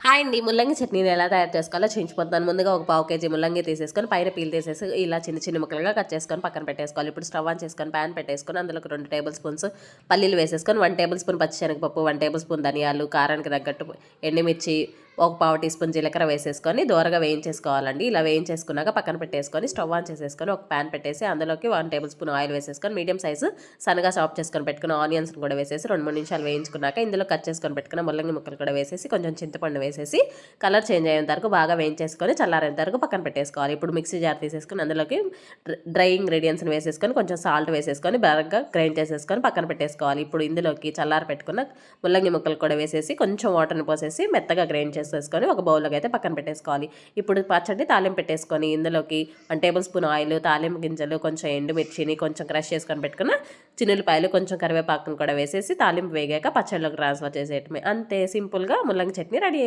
Hi అండి. ముల్లంగి చట్నీని ఎలా తయారు చేసుకోవాలో చూపించిపోతున్నాను. ముందుగా ఒక పావు కేజీ ముల్లంగి తీసేసుకొని పైన పీల్ తీసేసి ఇలా చిన్న చిన్న ముక్కలుగా కట్ చేసుకొని పక్కన పెట్టేసుకోవాలి. ఇప్పుడు స్టవ్ ఆన్ చేసుకొని ప్యాన్ పెట్టేసుకొని అందులోకి 2 టేబుల్ స్పూన్స్ పల్లీలు వేసేసుకొని 1 టేబుల్ స్పూన్ పచ్చిశనగపప్పు, 1 టేబుల్ స్పూన్ ధనియాలు, కారానికి తగ్గట్టు ఎండుమిర్చి, ఒక పావు టీ స్పూన్ జీలకర్ర వేసేసుకొని దోరగా వేయించేసుకోవాలండి. ఇలా వేయించేసుకున్నాక పక్కన పెట్టేసుకొని స్టవ్ ఆన్ చేసేసుకొని ఒక ప్యాన్ పెట్టేసి అందులోకి 1 టేబుల్ స్పూన్ ఆయిల్ వేసేసుకొని మీడియం సైజు సన్నగా చాప్ చేసుకొని పెట్టుకున్న ఆనియన్స్ని కూడా వేసేసి 2-3 నిమిషాలు వేయించుకున్నాక ఇందులో కట్ చేసుకొని పెట్టుకున్న ముల్లంగి ముక్కలు కూడా వేసేసి కొంచెం చింతపండు వేసేసి కలర్ చేంజ్ అయ్యేంత వరకు బాగా వేయించేసుకొని చల్లారేంత వరకు పక్కన పెట్టేసుకోవాలి. ఇప్పుడు మిక్సీ జార్ తీసేసుకొని అందులోకి డ్రై ఇంగ్రీడియంట్స్ని వేసేసుకొని కొంచెం సాల్ట్ వేసేసుకొని బాగా గ్రైండ్ చేసేసుకొని పక్కన పెట్టేసుకోవాలి. ఇప్పుడు ఇందులోకి చల్లారి పెట్టుకున్న ముల్లంగి ముక్కలు కూడా వేసేసి కొంచెం వాటర్ని పోసేసి మెత్తగా గ్రైండ్ చేసేసుకొని ఒక బౌల్లోకి అయితే పక్కన పెట్టేసుకోవాలి. ఇప్పుడు పచ్చడి తాలింపు పెట్టేసుకొని ఇందులోకి 1 టేబుల్ స్పూన్ ఆయిల్, తాలింపు గింజలు, కొంచెం ఎండుమిర్చిని కొంచెం క్రష్ చేసుకొని పెట్టుకున్న చిన్నులపాయలు, కొంచెం కరివేపాకును కూడా వేసేసి తాలింపు వేగాక పచ్చడిలోకి ట్రాన్స్ఫర్ చేసేయటమే. అంతే సింపుల్గా ముల్లంగి చట్నీ రెడీ.